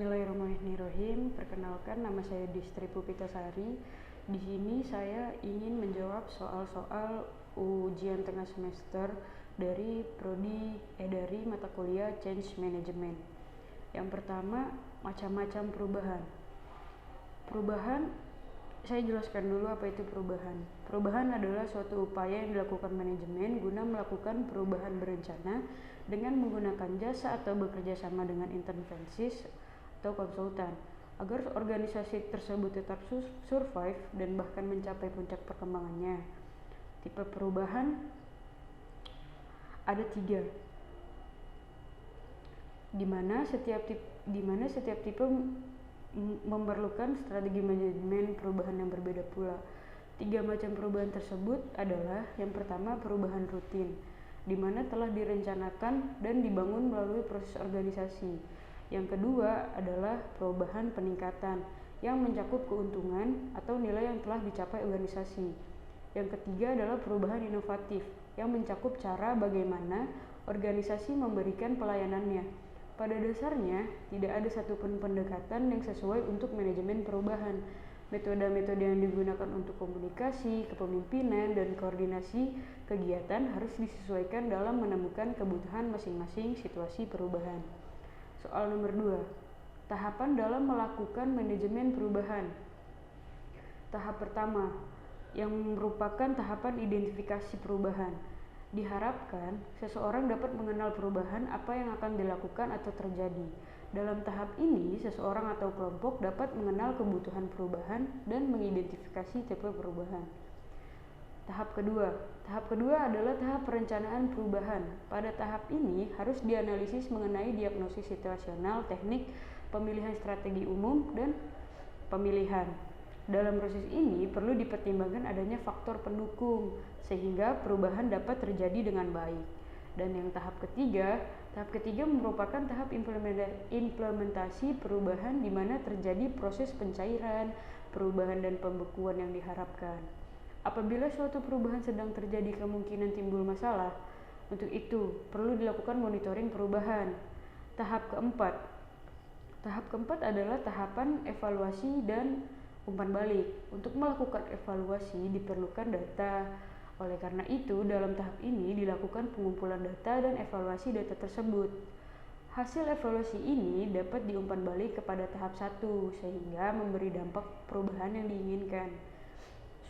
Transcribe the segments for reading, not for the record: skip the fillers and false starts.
Bismillahirrahmanirrahim. Perkenalkan, nama saya Distri Pupitasari. Di sini saya ingin menjawab soal-soal ujian tengah semester dari dari mata kuliah Change Management. Yang pertama, macam-macam perubahan. Saya jelaskan dulu apa itu perubahan. Perubahan adalah suatu upaya yang dilakukan manajemen guna melakukan perubahan berencana dengan menggunakan jasa atau bekerja sama dengan intervensis atau konsultan agar organisasi tersebut tetap survive dan bahkan mencapai puncak perkembangannya. Tipe perubahan ada 3, di mana setiap tipe memerlukan strategi manajemen perubahan yang berbeda pula. 3 macam perubahan tersebut adalah: yang pertama, perubahan rutin, di mana telah direncanakan dan dibangun melalui proses organisasi. Yang kedua adalah perubahan peningkatan, yang mencakup keuntungan atau nilai yang telah dicapai organisasi. Yang ketiga adalah perubahan inovatif, yang mencakup cara bagaimana organisasi memberikan pelayanannya. Pada dasarnya, tidak ada satupun pendekatan yang sesuai untuk manajemen perubahan. Metode-metode yang digunakan untuk komunikasi, kepemimpinan, dan koordinasi kegiatan harus disesuaikan dalam menemukan kebutuhan masing-masing situasi perubahan. Soal nomor 2, tahapan dalam melakukan manajemen perubahan. Tahap pertama, yang merupakan tahapan identifikasi perubahan. Diharapkan seseorang dapat mengenal perubahan apa yang akan dilakukan atau terjadi. Dalam tahap ini, seseorang atau kelompok dapat mengenal kebutuhan perubahan dan mengidentifikasi tipe perubahan. Tahap kedua adalah tahap perencanaan perubahan. Pada tahap ini harus dianalisis mengenai diagnosis situasional, teknik, pemilihan strategi umum, dan pemilihan. Dalam proses ini perlu dipertimbangkan adanya faktor pendukung sehingga perubahan dapat terjadi dengan baik. Dan yang tahap ketiga merupakan tahap implementasi perubahan, di mana terjadi proses pencairan, perubahan dan pembekuan yang diharapkan. Apabila suatu perubahan sedang terjadi kemungkinan timbul masalah, untuk itu perlu dilakukan monitoring perubahan. Tahap keempat adalah tahapan evaluasi dan umpan balik. Untuk melakukan evaluasi diperlukan data. Oleh karena itu, dalam tahap ini dilakukan pengumpulan data dan evaluasi data tersebut. Hasil evaluasi ini dapat diumpan balik kepada tahap 1 sehingga memberi dampak perubahan yang diinginkan.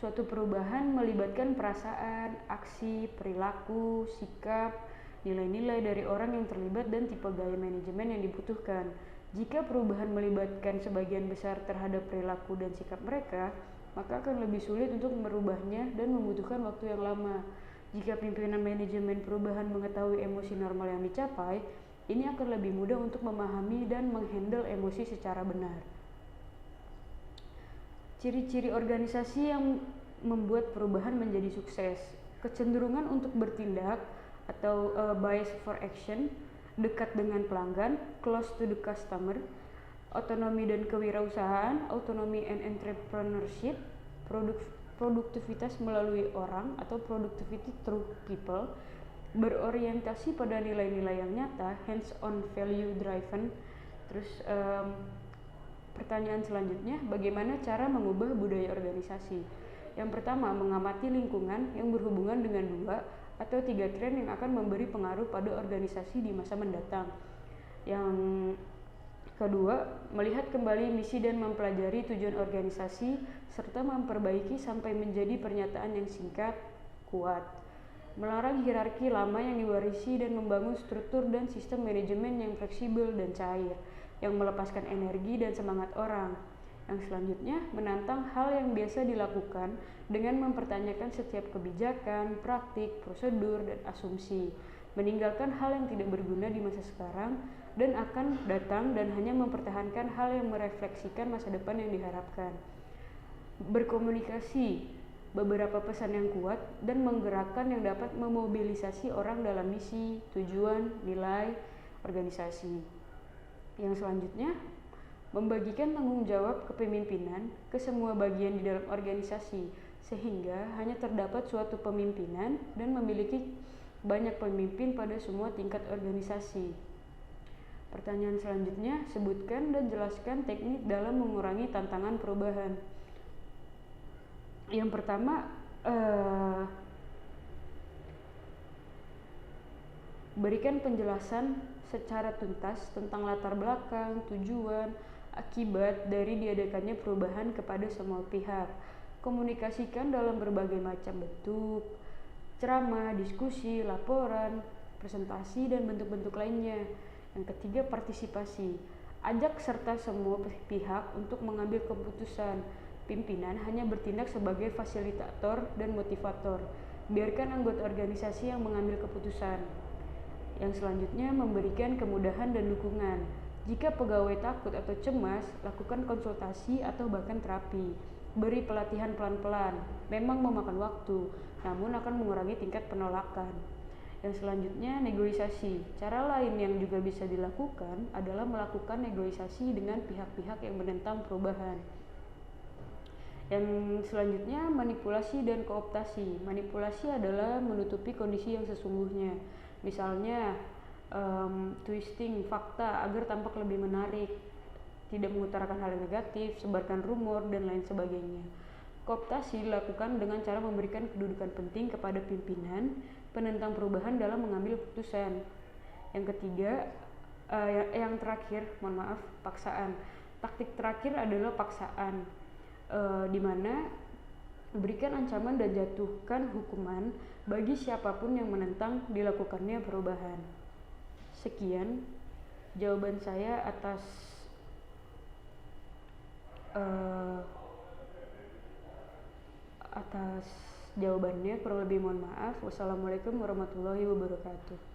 Suatu perubahan melibatkan perasaan, aksi, perilaku, sikap, nilai-nilai dari orang yang terlibat dan tipe gaya manajemen yang dibutuhkan. Jika perubahan melibatkan sebagian besar terhadap perilaku dan sikap mereka, maka akan lebih sulit untuk merubahnya dan membutuhkan waktu yang lama. Jika pimpinan manajemen perubahan mengetahui emosi normal yang dicapai, ini akan lebih mudah untuk memahami dan menghandle emosi secara benar. Ciri-ciri organisasi yang membuat perubahan menjadi sukses: kecenderungan untuk bertindak atau bias for action, dekat dengan pelanggan, close to the customer, otonomi dan kewirausahaan, autonomy and entrepreneurship, produktivitas melalui orang atau productivity through people, berorientasi pada nilai-nilai yang nyata, hands-on value driven. Terus pertanyaan selanjutnya, bagaimana cara mengubah budaya organisasi? Yang pertama, mengamati lingkungan yang berhubungan dengan 2 atau 3 tren yang akan memberi pengaruh pada organisasi di masa mendatang. Yang kedua, melihat kembali misi dan mempelajari tujuan organisasi serta memperbaiki sampai menjadi pernyataan yang singkat, kuat. Melarang hierarki lama yang diwarisi dan membangun struktur dan sistem manajemen yang fleksibel dan cair, yang melepaskan energi dan semangat orang. Yang selanjutnya, menantang hal yang biasa dilakukan dengan mempertanyakan setiap kebijakan, praktik, prosedur, dan asumsi. Meninggalkan hal yang tidak berguna di masa sekarang dan akan datang dan hanya mempertahankan hal yang merefleksikan masa depan yang diharapkan. Berkomunikasi beberapa pesan yang kuat dan menggerakkan yang dapat memobilisasi orang dalam misi, tujuan, nilai organisasi. Yang selanjutnya, membagikan tanggung jawab kepemimpinan ke semua bagian di dalam organisasi sehingga hanya terdapat suatu pemimpinan dan memiliki banyak pemimpin pada semua tingkat organisasi. Pertanyaan selanjutnya, sebutkan dan jelaskan teknik dalam mengurangi tantangan perubahan. Yang pertama, berikan penjelasan secara tuntas tentang latar belakang, tujuan, akibat dari diadakannya perubahan kepada semua pihak. Komunikasikan dalam berbagai macam bentuk, ceramah, diskusi, laporan, presentasi, dan bentuk-bentuk lainnya. Yang ketiga, partisipasi. Ajak serta semua pihak untuk mengambil keputusan. Pimpinan hanya bertindak sebagai fasilitator dan motivator. Biarkan anggota organisasi yang mengambil keputusan. Yang selanjutnya, memberikan kemudahan dan dukungan. Jika pegawai takut atau cemas, lakukan konsultasi atau bahkan terapi. Beri pelatihan pelan-pelan. Memang memakan waktu, namun akan mengurangi tingkat penolakan. Yang selanjutnya, negosiasi. Cara lain yang juga bisa dilakukan adalah melakukan negosiasi dengan pihak-pihak yang menentang perubahan. Yang selanjutnya, manipulasi dan kooptasi. Manipulasi adalah menutupi kondisi yang sesungguhnya. Misalnya, twisting fakta agar tampak lebih menarik, tidak mengutarakan hal yang negatif, sebarkan rumor, dan lain sebagainya. Kooptasi dilakukan dengan cara memberikan kedudukan penting kepada pimpinan penentang perubahan dalam mengambil keputusan. Yang ketiga, yang terakhir, paksaan. Taktik terakhir adalah paksaan, di mana berikan ancaman dan jatuhkan hukuman bagi siapapun yang menentang dilakukannya perubahan. Sekian jawaban saya atas jawabannya. Kurang lebih mohon maaf. Wassalamualaikum warahmatullahi wabarakatuh.